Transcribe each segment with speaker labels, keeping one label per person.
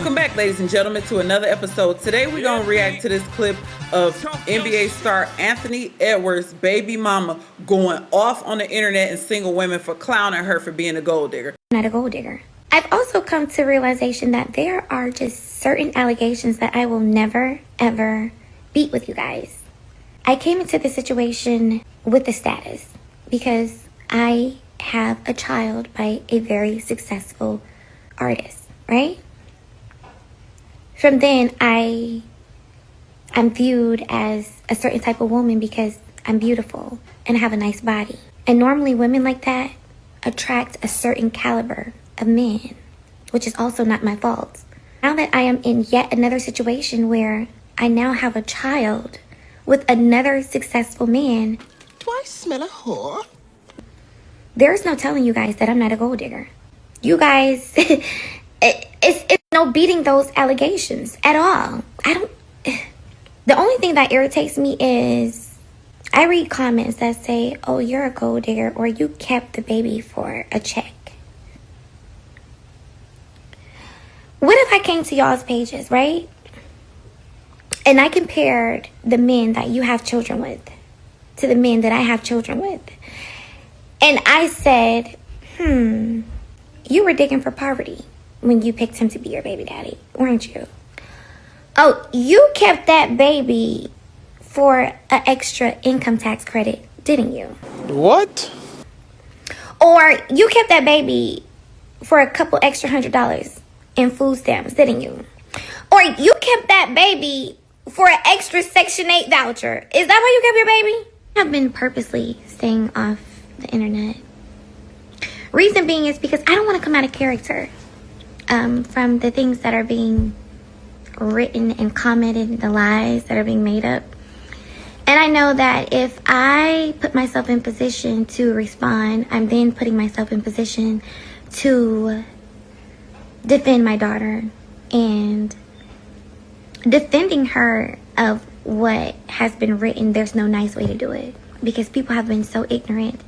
Speaker 1: Welcome back, ladies and gentlemen, to another episode. Today we're going to react to this clip of NBA star Anthony Edwards' baby mama going off on the internet and single women for clowning her for being a gold digger.
Speaker 2: I'm not a gold digger. I've also come to realization that there are just certain allegations that I will never, ever beat with you guys. I came into this situation with the status because I have a child by a very successful artist, right? From then, I'm viewed as a certain type of woman because I'm beautiful and have a nice body. And normally women like that attract a certain caliber of men, which is also not my fault. Now that I am in yet another situation where I now have a child with another successful man.
Speaker 3: Do I smell a whore?
Speaker 2: There's no telling you guys that I'm not a gold digger. You guys, it's no beating those allegations at all. The only thing that irritates me is I read comments that say, oh, you're a gold digger, or you kept the baby for a check. What if I came to y'all's pages, right? And I compared the men that you have children with to the men that I have children with. And I said, you were digging for poverty when you picked him to be your baby daddy, weren't you? Oh, you kept that baby for an extra income tax credit, didn't you?
Speaker 3: What?
Speaker 2: Or you kept that baby for a couple extra $100 in food stamps, didn't you? Or you kept that baby for an extra Section 8 voucher. Is that why you kept your baby? I've been purposely staying off the internet. Reason being is because I don't want to come out of character from the things that are being written and commented, the lies that are being made up. And I know that if I put myself in position to respond, I'm then putting myself in position to defend my daughter and defending her of what has been written. There's no nice way to do it because people have been so ignorant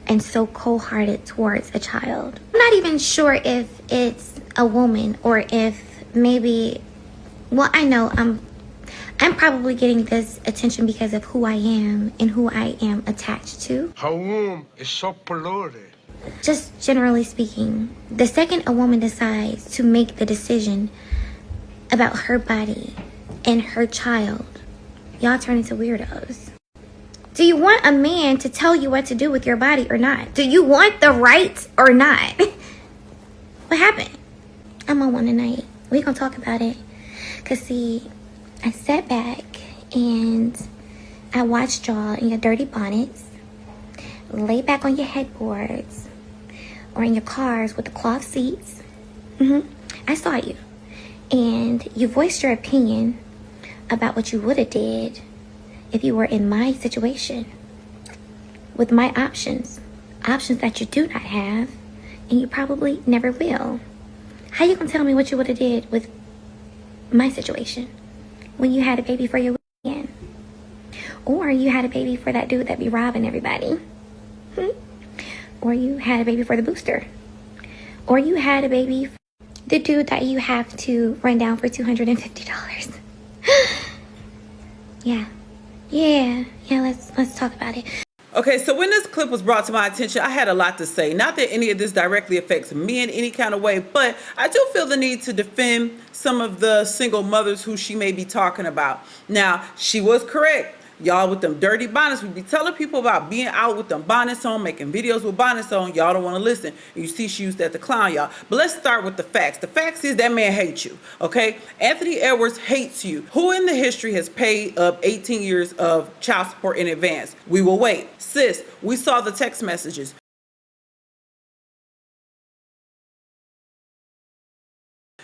Speaker 2: and so cold-hearted towards a child. I'm not even sure if it's a woman or if maybe, well, I know I'm probably getting this attention because of who I am and who I am attached to.
Speaker 4: Her womb is so polluted.
Speaker 2: Just generally speaking, the second a woman decides to make the decision about her body and her child, y'all turn into weirdos. Do you want a man to tell you what to do with your body or not? Do you want the right or not? What happened? I'm on one tonight. We're gonna talk about it. Cause see, I sat back and I watched y'all in your dirty bonnets, lay back on your headboards or in your cars with the cloth seats. I saw you. And you voiced your opinion about what you would have did if you were in my situation with my options that you do not have and you probably never will. How you gonna tell me what you would have did with my situation when you had a baby for your weekend, or you had a baby for that dude that be robbing everybody, or you had a baby for the booster, or you had a baby for the dude that you have to run down for $250? Yeah, let's talk about it.
Speaker 1: Okay, so when this clip was brought to my attention, I had a lot to say. Not that any of this directly affects me in any kind of way, but I do feel the need to defend some of the single mothers who she may be talking about. Now, she was correct. Y'all with them dirty bonnets, we be telling people about being out with them bonnets on, making videos with bonnets on. Y'all don't want to listen. You see she used that to clown y'all. But let's start with the facts. The facts is that man hates you, okay? Anthony Edwards hates you. Who in the history has paid up 18 years of child support in advance? We will wait. Sis, we saw the text messages.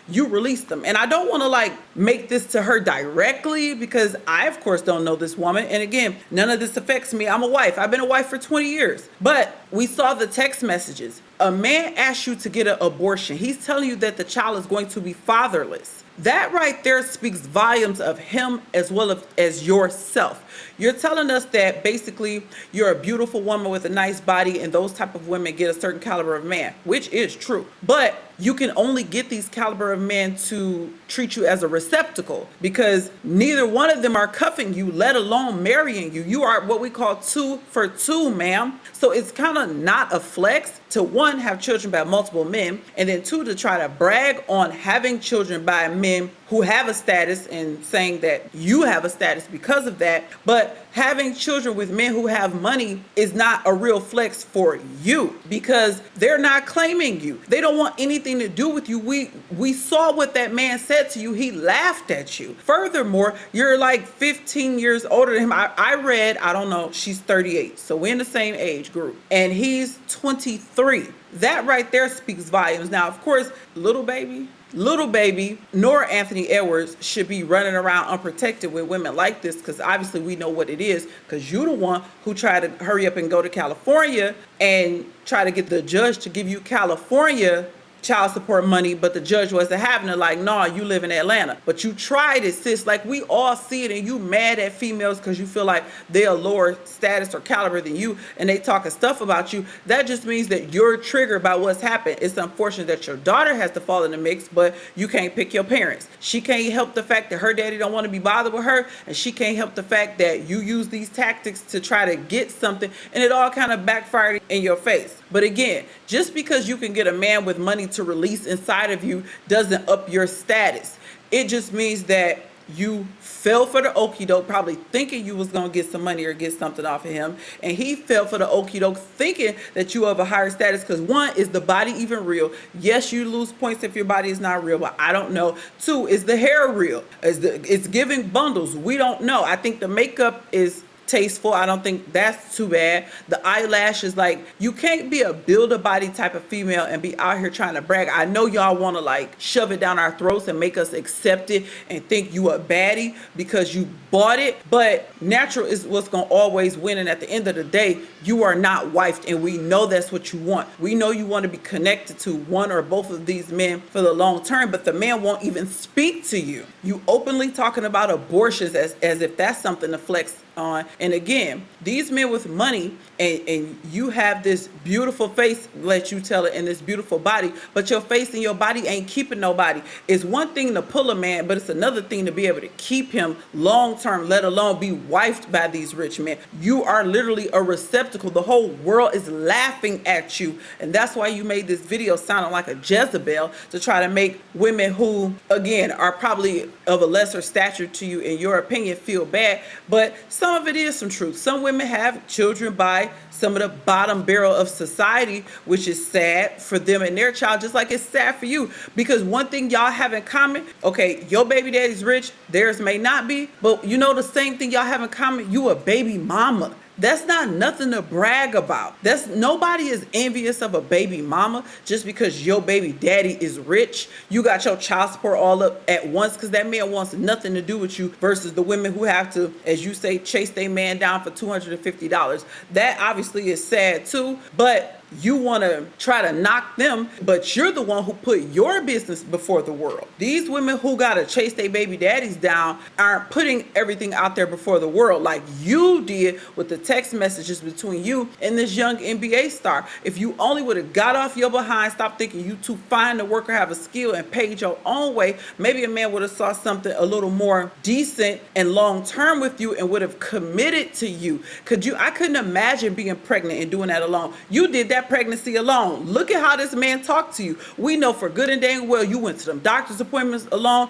Speaker 1: You released them. And I don't want to make this to her directly because I, of course, don't know this woman. And again, none of this affects me. I'm a wife. I've been a wife for 20 years. But we saw the text messages. A man asks you to get an abortion. He's telling you that the child is going to be fatherless. That right there speaks volumes of him as well as yourself. You're telling us that basically you're a beautiful woman with a nice body and those type of women get a certain caliber of man, which is true. But you can only get these caliber of men to treat you as a receptacle because neither one of them are cuffing you, let alone marrying you. You are what we call 2 for 2, ma'am. So it's kind of not a flex to, one, have children by multiple men, and then 2, to try to brag on having children by men who have a status and saying that you have a status because of that. But having children with men who have money is not a real flex for you because they're not claiming you. They don't want anything to do with you. We saw what that man said to you. He laughed at you. Furthermore, you're like 15 years older than him. I read, I don't know, she's 38. So we're in the same age group. And he's 23. That right there speaks volumes. Now, of course, little baby, nor Anthony Edwards should be running around unprotected with women like this because obviously we know what it is because you're the one who tried to hurry up and go to California and try to get the judge to give you California child support money, but the judge wasn't having it. Like, nah, you live in Atlanta. But you tried it, sis. Like, we all see it, and you mad at females because you feel like they're a lower status or caliber than you, and they talking stuff about you. That just means that you're triggered by what's happened. It's unfortunate that your daughter has to fall in the mix, but you can't pick your parents. She can't help the fact that her daddy don't want to be bothered with her, and she can't help the fact that you use these tactics to try to get something, and it all kind of backfired in your face. But again, just because you can get a man with money to release inside of you doesn't up your status. It just means that you fell for the okie doke, probably thinking you was gonna get some money or get something off of him, and he fell for the okie doke thinking that you have a higher status. Because 1, is the body even real? Yes, you lose points if your body is not real, but I don't know. 2, is the hair real? It's giving bundles? We don't know. I think the makeup is tasteful. I don't think that's too bad. The eyelashes, like, you can't be a build-a-body type of female and be out here trying to brag. I know y'all want to like shove it down our throats and make us accept it and think you a baddie because you bought it, but natural is what's gonna always win. And at the end of the day, you are not wifed, and we know that's what you want. We know you want to be connected to one or both of these men for the long term, but the man won't even speak to you. You openly talking about abortions as if that's something to flex on. And again, these men with money, and you have this beautiful face, let you tell it, and this beautiful body, but your face and your body ain't keeping nobody. It's one thing to pull a man, but it's another thing to be able to keep him long term, let alone be wifed by these rich men. You are literally a receptacle. The whole world is laughing at you, and that's why you made this video sounding like a Jezebel, to try to make women who, again, are probably of a lesser stature to you in your opinion feel bad. But some of it is some truth. Some women have children by some of the bottom barrel of society, which is sad for them and their child, just like it's sad for you. Because one thing y'all have in common, okay, your baby daddy's rich, theirs may not be, but you know the same thing y'all have in common, you a baby mama. That's not nothing to brag about. Nobody is envious of a baby mama just because your baby daddy is rich. You got your child support all up at once because that man wants nothing to do with you, versus the women who have to, as you say, chase their man down for $250. That obviously is sad too, but you want to try to knock them, but you're the one who put your business before the world. These women who got to chase their baby daddies down aren't putting everything out there before the world like you did with the text messages between you and this young NBA star. If you only would have got off your behind, stopped thinking you too fine to work or have a skill, and paid your own way, maybe a man would have saw something a little more decent and long term with you and would have committed to you. I couldn't imagine being pregnant and doing that alone. You did that pregnancy alone. Look at how this man talked to you. We know for good and dang well you went to them doctor's appointments alone.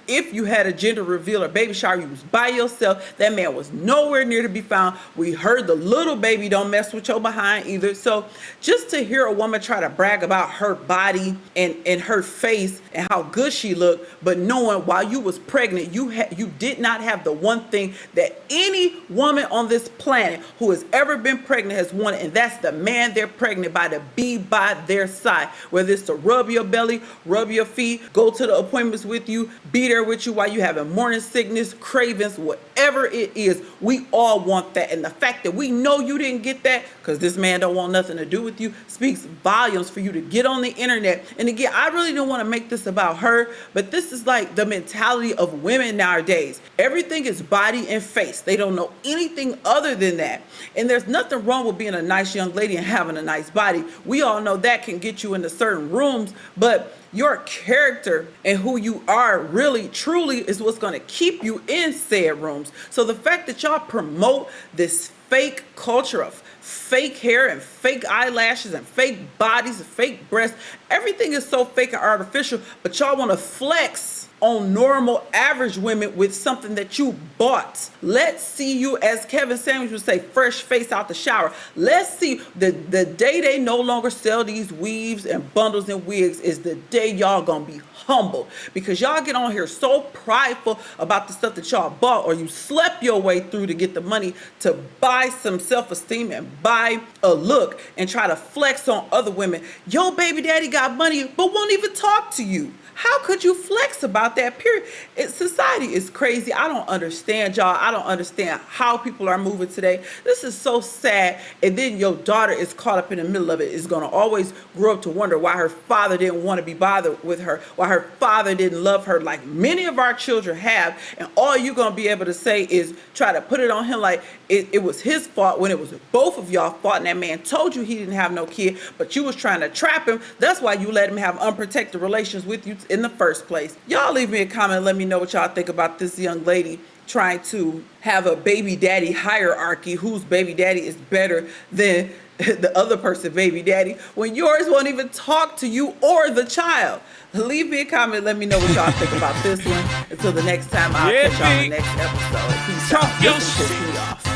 Speaker 1: If you had a gender reveal or baby shower, you was by yourself. That man was nowhere near to be found. We heard the little baby don't mess with your behind either. So just to hear a woman try to brag about her body and her face and how good she looked, but knowing while you was pregnant, you did not have the one thing that any woman on this planet who has ever been pregnant has wanted, and that's the man they're pregnant pregnant by to be by their side. Whether it's to rub your belly, rub your feet, go to the appointments with you, be there with you while you having morning sickness, cravings, whatever it is, we all want that. And the fact that we know you didn't get that because this man don't want nothing to do with you speaks volumes for you to get on the internet. And again, I really don't want to make this about her, but this is like the mentality of women nowadays. Everything is body and face. They don't know anything other than that. And there's nothing wrong with being a nice young lady and having a nice body. We all know that can get you into certain rooms, but your character and who you are really truly is what's going to keep you in said rooms. So the fact that y'all promote this fake culture of fake hair and fake eyelashes and fake bodies and fake breasts, everything is so fake and artificial, but y'all want to flex on normal average women with something that you bought. Let's see you, as Kevin Samuels would say, fresh face out the shower. Let's see the day they no longer sell these weaves and bundles and wigs is the day y'all gonna be humble, because y'all get on here so prideful about the stuff that y'all bought or you slept your way through to get the money to buy some self-esteem and buy a look and try to flex on other women. Your baby daddy got money but won't even talk to you. How could you flex about that, period? Society is crazy. I don't understand, y'all. I don't understand how people are moving today. This is so sad. And then your daughter is caught up in the middle of it. Is going to always grow up to wonder why her father didn't want to be bothered with her, why her father didn't love her like many of our children have. And all you're going to be able to say is try to put it on him like it was his fault when it was both of y'all fault. And that man told you he didn't have no kid, but you was trying to trap him. That's why you let him have unprotected relations with you in the first place. Y'all leave me a comment and let me know what y'all think about this young lady trying to have a baby daddy hierarchy, whose baby daddy is better than the other person's baby daddy when yours won't even talk to you or the child. Leave me a comment, let me know what y'all think about this one. Until the next time, I'll catch y'all in the next episode. Peace out. This one pissed me off.